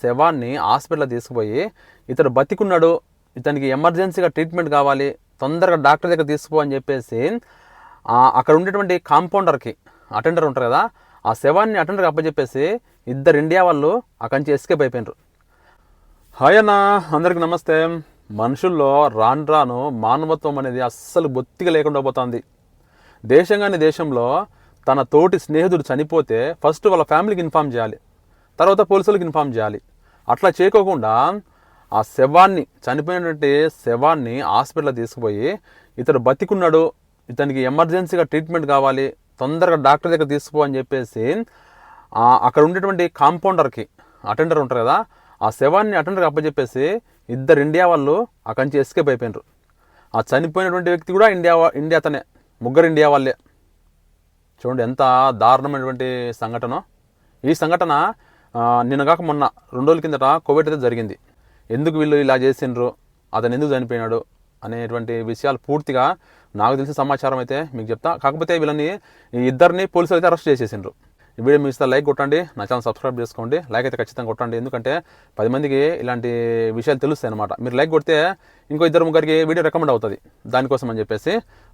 శవాన్ని హాస్పిటల్ తీసుకుపోయి ఇతడు బతికున్నాడు, ఇతనికి ఎమర్జెన్సీగా ట్రీట్మెంట్ కావాలి, తొందరగా డాక్టర్ దగ్గర తీసుకుపో అని చెప్పేసి అక్కడ ఉండేటువంటి కాంపౌండర్కి అటెండర్ ఉంటారు కదా, ఆ శవాన్ని అటెండర్కి అప్పచెప్పేసి ఇద్దరు ఇండియా వాళ్ళు అక్కడి నుంచి ఎస్కేప్ అయిపోయినారు. హాయ్ అన్న, అందరికీ నమస్తే. మనుషుల్లో రాను రాను మానవత్వం అనేది అస్సలు బొత్తిగా లేకుండా పోతుంది. దేశంగాని దేశంలో తన తోటి స్నేహితుడు చనిపోతే ఫస్ట్ వాళ్ళ ఫ్యామిలీకి ఇన్ఫామ్ చేయాలి, తర్వాత పోలీసులకు ఇన్ఫామ్ చేయాలి. అట్లా చేయకోకుండా ఆ శవాన్ని, చనిపోయినటువంటి శవాన్ని హాస్పిటల్ తీసుకుపోయి ఇతడు బతికున్నాడు, ఇతనికి ఎమర్జెన్సీగా ట్రీట్మెంట్ కావాలి, తొందరగా డాక్టర్ దగ్గర తీసుకుపో అని చెప్పేసి అక్కడ ఉండేటువంటి కాంపౌండర్కి అటెండర్ ఉంటారు కదా, ఆ శవాన్ని అటెండర్కి అప్పచెప్పేసి ఇద్దరు ఇండియా వాళ్ళు అక్కడి నుంచి ఎస్కేప్ అయిపోయినారు. ఆ చనిపోయినటువంటి వ్యక్తి కూడా ఇండియా అతనే, ముగ్గురు ఇండియా వాళ్ళే. చూడండి ఎంత దారుణమైనటువంటి సంఘటన. ఈ సంఘటన నిన్న కాక మొన్న 2 రోజుల కిందట కోవిడ్ అయితే జరిగింది. ఎందుకు వీళ్ళు ఇలా చేసిండ్రు, అతను ఎందుకు చనిపోయినాడు అనేటువంటి విషయాలు పూర్తిగా నాకు తెలిసిన సమాచారం అయితే మీకు చెప్తా. కాకపోతే వీళ్ళని ఈ ఇద్దరిని పోలీసులు అయితే అరెస్ట్ చేసేసిండ్రు. ఈ వీడియో మీకు లైక్ కొట్టండి, నా ఛానల్ సబ్స్క్రైబ్ చేసుకోండి, లైక్ అయితే ఖచ్చితంగా కొట్టండి. ఎందుకంటే 10 మందికి ఇలాంటి విషయాలు తెలుస్తాయి అనమాట. మీరు లైక్ కొడితే ఇంకో 2-3 వీడియో రికమెండ్ అవుతుంది. దానికోసం అని చెప్పేసి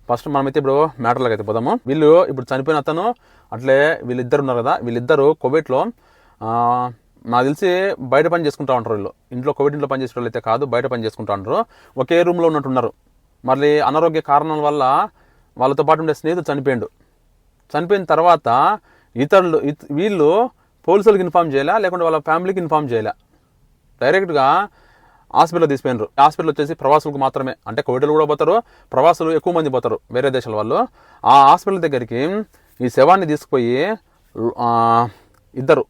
ఫస్ట్ మనమైతే ఇప్పుడు మ్యాటర్లోకి అయితే పోదాము. వీళ్ళు ఇప్పుడు చనిపోయిన అతను అట్లే వీళ్ళిద్దరు ఉన్నారు కదా, వీళ్ళిద్దరు కోవిడ్లో నాకు తెలిసి బయట పని చేసుకుంటూ ఉంటారు. వీళ్ళు ఇంట్లో కోవిడ్ ఇంట్లో పని చేసే వాళ్ళు అయితే కాదు, బయట పని చేసుకుంటూ ఉంటారు. ఒకే రూమ్లో ఉన్నట్టున్నారు. మళ్ళీ అనారోగ్య కారణాల వల్ల వాళ్ళతో పాటు ఉండే స్నేహితుడు చనిపోయిన తర్వాత వీళ్ళు పోలీసులకు ఇన్ఫామ్ చేయాలా, లేకుంటే వాళ్ళ ఫ్యామిలీకి ఇన్ఫామ్ చేయాలా, డైరెక్ట్గా హాస్పిటల్ తీసిపోయినారు. హాస్పిటల్ వచ్చేసి ప్రవాసులకు మాత్రమే, అంటే కోవిడ్లు కూడా పోతారు, ప్రవాసులు ఎక్కువ మంది పోతారు వేరే దేశాల వాళ్ళు. ఆ హాస్పిటల్ దగ్గరికి ఈ శవాన్ని తీసుకుపోయి ఇద్దరు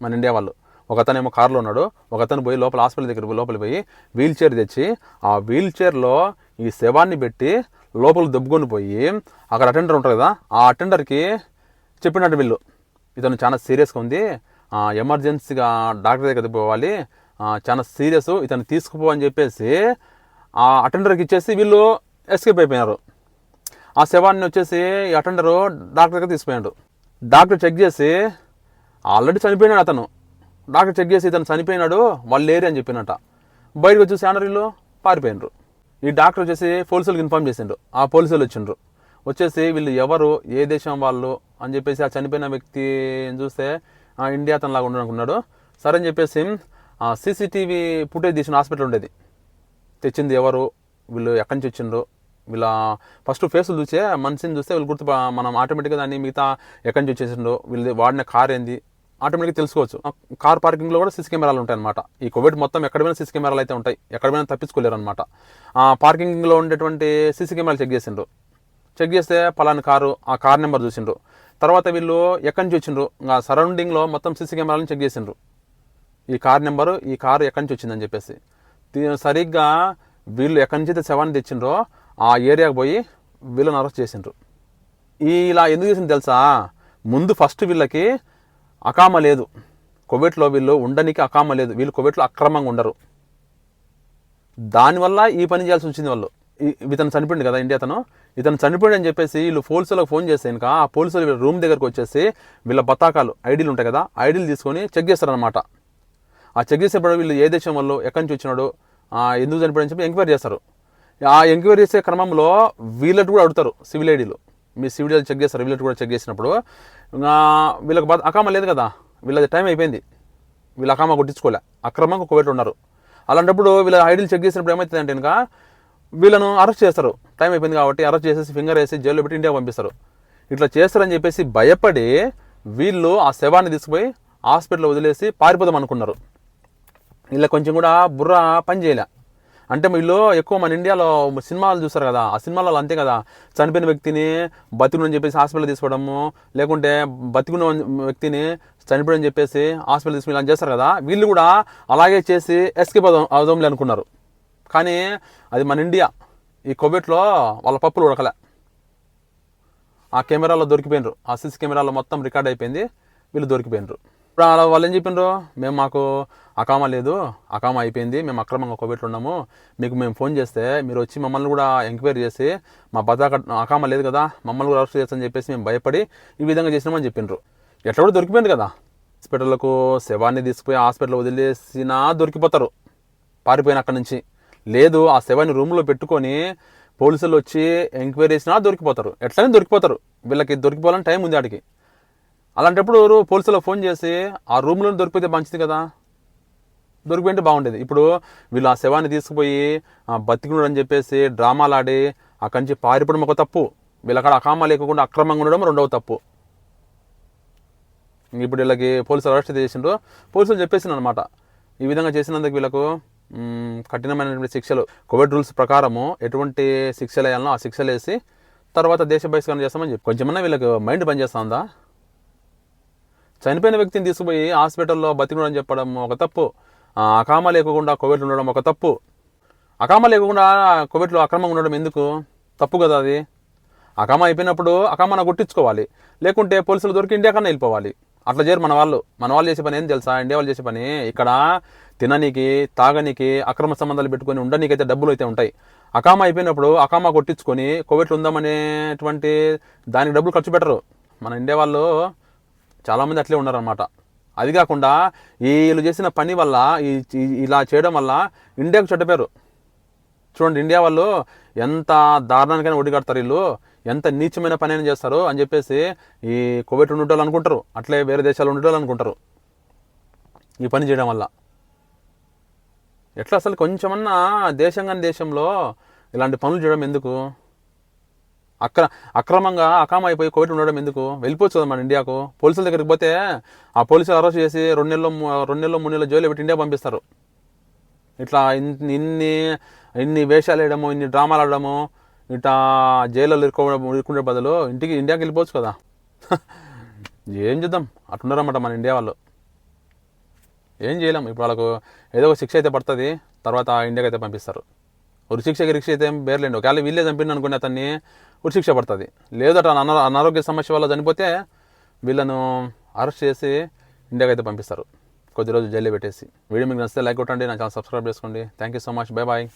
మన ఇండియా వాళ్ళు, ఒకతనేమో కారులో ఉన్నాడు, ఒకతను పోయి లోపల హాస్పిటల్ దగ్గర లోపలికి పోయి వీల్ చైర్ తెచ్చి ఆ వీల్ చైర్లో ఈ శవాన్ని పెట్టి లోపలికి దెబ్బకొని పోయి అక్కడ అటెండర్ ఉంటారు కదా, ఆ అటెండర్కి చెప్పినట్టు వీళ్ళు ఇతను చాలా సీరియస్గా ఉంది, ఎమర్జెన్సీగా డాక్టర్ దగ్గర పోవాలి, చాలా సీరియస్, ఇతను తీసుకుపో అని చెప్పేసి ఆ అటెండర్కి ఇచ్చేసి వీళ్ళు ఎస్కేప్ అయిపోయినారు. ఆ శవాన్ని వచ్చేసి ఈ అటెండరు డాక్టర్ దగ్గర తీసుకుపోయాడు. డాక్టర్ చెక్ చేసి ఆల్రెడీ చనిపోయినాడు అతను. డాక్టర్ చెక్ చేసి ఇతను చనిపోయినాడు, వాళ్ళు లేరు అని చెప్పినట్ట. బయటకు వచ్చి శానరీలో పారిపోయినరు. ఈ డాక్టర్ వచ్చేసి పోలీసులకు ఇన్ఫామ్ చేసిండ్రు. ఆ పోలీసులు వచ్చిండ్రు. వచ్చేసి వీళ్ళు ఎవరు, ఏ దేశం వాళ్ళు అని చెప్పేసి ఆ చనిపోయిన వ్యక్తిని చూస్తే ఇండియా అతనిలాగా ఉండనుకున్నాడు. సరే అని చెప్పేసి సీసీటీవీ ఫుటేజ్ తీసిన హాస్పిటల్ ఉండేది, తెచ్చింది ఎవరు, వీళ్ళు ఎక్కడి నుంచి వచ్చిండ్రు, వీళ్ళ ఫస్ట్ ఫేసులు చూసే మనిషిని చూస్తే వీళ్ళు మనం ఆటోమేటిక్గా దాన్ని మిగతా ఎక్కడి నుంచి వచ్చేసిండ్రు, వీళ్ళు వాడిన కార్ ఏంది ఆటోమేటిక్గా తెలుసుకోవచ్చు. కార్ పార్కింగ్లో కూడా సీసీ కెమెరాలు ఉంటాయి అనమాట. ఈ కోవిడ్ మొత్తం ఎక్కడ పోయినా సీసీ కెమెరాలు అయితే ఉంటాయి, ఎక్కడ పోయినా తప్పించుకోలేరు అనమాట. పార్కింగ్లో ఉండేటువంటి సీసీ కెమెరాలు చెక్ చేస్తే పలానా కారు, ఆ కార్ నెంబర్ చూసిండ్రు. తర్వాత వీళ్ళు ఎక్కడి నుంచి వచ్చిండ్రు, ఇంకా సరౌండింగ్లో మొత్తం సీసీ కెమెరాలను చెక్ చేసిండ్రు. ఈ కార్ నెంబరు, ఈ కారు ఎక్కడి నుంచి వచ్చిందని చెప్పేసి సరిగ్గా వీళ్ళు ఎక్కడి నుంచి అయితే శవాన్ని తెచ్చిండ్రో ఆ ఏరియాకి పోయి వీళ్ళని అరెస్ట్ చేసిండ్రు. ఇలా ఎందుకు చేసింది తెలుసా, ముందు ఫస్ట్ వీళ్ళకి అకామ లేదు, కోవిడ్లో వీళ్ళు ఉండడానికి అకామ లేదు, వీళ్ళు కోవిడ్లో అక్రమంగా ఉండరు. దానివల్ల ఈ పని చేయాల్సి వచ్చింది వాళ్ళు. ఇతను చనిపోయింది కదా ఇండియా ఇతను చనిపోయాడు అని చెప్పేసి వీళ్ళు పోలీసులకు ఫోన్ చేస్తే ఇంకా ఆ పోలీసులు వీళ్ళ రూమ్ దగ్గరకు వచ్చేసి వీళ్ళ బతాకాలు ఐడీలు ఉంటాయి కదా, ఐడీలు తీసుకొని చెక్ చేస్తారనమాట. ఆ చెక్ చేసేప్పుడు వీళ్ళు ఏ దేశం వాళ్ళు, ఎక్కడి నుంచి వచ్చినాడు, ఎందుకు చనిపోయాడని చెప్పి ఎంక్వైరీ చేస్తారు. ఆ ఎంక్వైరీ చేసే క్రమంలో వీళ్ళకి కూడా అడుగుతారు సివిల్ ఐడీలు, మీ సివిల్ ఐడీలు చెక్ చేస్తారు. వీళ్ళకి కూడా చెక్ చేసినప్పుడు వీళ్ళకి అకామ లేదు కదా, వీళ్ళది టైం అయిపోయింది, వీళ్ళు అకామ కొట్టించుకోలే, అక్రమంగా కోవిడ్లో ఉన్నారు. అలాంటప్పుడు వీళ్ళ ఐడీలు చెక్ చేసినప్పుడు ఏమవుతుందంటే ఇంకా వీళ్ళను అరెస్ట్ చేస్తారు. టైం అయిపోయింది కాబట్టి అరెస్ట్ చేసేసి ఫింగర్ వేసి జైల్లో పెట్టి ఇండియా పంపిస్తారు. ఇట్లా చేస్తారని చెప్పేసి భయపడి వీళ్ళు ఆ శవాన్ని తీసుకుపోయి హాస్పిటల్లో వదిలేసి పారిపోదాం అనుకున్నారు. వీళ్ళ కొంచెం కూడా బుర్ర పని చేయలే. అంటే వీళ్ళు ఎక్కువ మన ఇండియాలో సినిమాలు చూస్తారు కదా, ఆ సినిమాలలో అంతే కదా, చనిపోయిన వ్యక్తిని బతికుని చెప్పేసి హాస్పిటల్ తీసుకోవడము, లేకుంటే బతికున్న వ్యక్తిని చనిపోయని చెప్పేసి హాస్పిటల్ తీసుకుని ఇలా చేస్తారు కదా, వీళ్ళు కూడా అలాగే చేసి ఎస్కేప్ అవుదాంలే అనుకున్నారు. కానీ అది మన ఇండియా, ఈ కోవిడ్లో వాళ్ళ పప్పులు ఉడకలే. ఆ కెమెరాలో దొరికిపోయినరు, ఆ సీసీ కెమెరాలో మొత్తం రికార్డ్ అయిపోయింది, వీళ్ళు దొరికిపోయినరు. ఇప్పుడు వాళ్ళు ఏం చెప్పినారు, మాకు అకామ లేదు, అకామ అయిపోయింది, మేము అక్రమంగా కోవిడ్లో ఉన్నాము, మేము ఫోన్ చేస్తే మీరు వచ్చి మమ్మల్ని కూడా ఎంక్వైరీ చేసి మా అకామ లేదు కదా, మమ్మల్ని కూడా అరెస్ట్ చేస్తామని చెప్పేసి మేము భయపడి ఈ విధంగా చేసినామని చెప్పినారు. ఎట్లా కూడా దొరికిపోయింది కదా, హాస్పిటల్కు శవాన్ని తీసుకుపోయి హాస్పిటల్ వదిలేసినా దొరికిపోతారు పారిపోయిన అక్కడి నుంచి. లేదు ఆ శవాన్ని రూమ్లో పెట్టుకొని పోలీసులు వచ్చి ఎంక్వైరీ చేసినా దొరికిపోతారు. ఎట్లనే దొరికిపోతారు. వీళ్ళకి దొరికిపోవాలని టైం ఉంది ఆడికి. అలాంటప్పుడు పోలీసులకు ఫోన్ చేసి ఆ రూమ్లో దొరికిపోతే మంచిది కదా, దొరికిపోయింటే బాగుండేది. ఇప్పుడు వీళ్ళు ఆ శవాన్ని తీసుకుపోయి బతికినడు అని చెప్పేసి డ్రామాలు ఆడి అక్కడి నుంచి పారిపోవడం ఒక తప్పు, వీళ్ళ అక్కడ అకామా లేకుండా అక్రమంగా ఉండడం రెండవ తప్పు. ఇప్పుడు వీళ్ళకి పోలీసులు అరెస్ట్ చేసిండ్రు. పోలీసులు చెప్పేసిండ్రు అనమాట, ఈ విధంగా చేసినందుకు వీళ్ళకు కఠినమైనటువంటి శిక్షలు, కోవిడ్ రూల్స్ ప్రకారము ఎటువంటి శిక్షలు వేయాలనో ఆ శిక్షలు వేసి తర్వాత దేశ బహిష్కరణ చేస్తామని చెప్పి. కొంచెమన్నా వీళ్ళకి మైండ్ పనిచేస్తుందా? చనిపోయిన వ్యక్తిని తీసుకుపోయి హాస్పిటల్లో బతికినడం అని చెప్పడం ఒక తప్పు, అకామా లేకుండా కోవిడ్లో ఉండడం ఒక తప్పు. అకామా లేకుండా కోవిడ్లో అక్రమంగా ఉండడం ఎందుకు తప్పు కదా అది. అకామా అయిపోయినప్పుడు అకామాన కొట్టించుకోవాలి, లేకుంటే పోలీసులు దొరికి ఇండియా కన్నా వెళ్ళిపోవాలి. అట్లా చేయరు మన వాళ్ళు చేసే పని ఏం తెలుసా? ఇండియా వాళ్ళు చేసే పని ఇక్కడ తిననీకి తాగనీకి అక్రమ సంబంధాలు పెట్టుకొని ఉండనీకైతే డబ్బులు అయితే ఉంటాయి. అకామా అయిపోయినప్పుడు అకామా కొట్టించుకొని కోవిడ్లో ఉందామనేటువంటి దానికి డబ్బులు ఖర్చు పెట్టరు. మన ఇండియా వాళ్ళు చాలామంది అట్లే ఉన్నారనమాట. అది కాకుండా వీళ్ళు చేసిన పని వల్ల ఇలా చేయడం వల్ల ఇండియాకు చెడ్డ పేరు. చూడండి ఇండియా వాళ్ళు ఎంత దారుణానికైనా ఒడిగడతారు, వీళ్ళు ఎంత నీచమైన పని అయినా చేస్తారు అని చెప్పేసి ఈ కోవిడ్ ఉండేవాళ్ళు అనుకుంటారు, అట్లే వేరే దేశాలు ఉండేవాళ్ళు అనుకుంటారు ఈ పని చేయడం వల్ల. ఎట్లా అసలు కొంచెమన్నా దేశంలో ఇలాంటి పనులు చేయడం ఎందుకు? అక్రమంగా అకామా అయిపోయి కోవిడ్ ఉండడం ఎందుకు? వెళ్ళిపోవచ్చు కదా మన ఇండియాకు. పోలీసుల దగ్గరికి పోతే ఆ పోలీసులు అరెస్ట్ చేసి 2 నెలలు 3 నెలలు జైలు పెట్టి ఇండియా పంపిస్తారు. ఇట్లా ఇన్ని వేషాలు వేయడము, ఇన్ని డ్రామాలు ఆడడము, ఇట్లా జైల్లో ఇరుక్కునే బదులు ఇండియాకి వెళ్ళిపోవచ్చు కదా. ఏం చేద్దాం, అట్లున్నారన్నమాట మన ఇండియా వాళ్ళు. ఏం చేయలేం. ఇప్పుడు వాళ్ళకు ఏదో ఒక శిక్ష అయితే పడుతుంది, తర్వాత ఇండియాకి అయితే పంపిస్తారు. ఉరిశిక్ష గిరిక్ష అయితే ఏం పేర్లేండి. ఒకవేళ వీళ్ళే చంపిండి అనుకునే అతన్ని ఉరిశిక్ష పడుతుంది. లేదట అనారోగ్య సమస్య వల్ల చనిపోతే వీళ్ళను అరెస్ట్ చేసి ఇండియాకి అయితే పంపిస్తారు, కొద్ది రోజు జైల్లో పెట్టేసి. వీడియో మీకు నచ్చితే లైక్ కొట్టండి, నా ఛానల్ సబ్స్క్రైబ్ చేసుకోండి. Thank you so much, bye bye.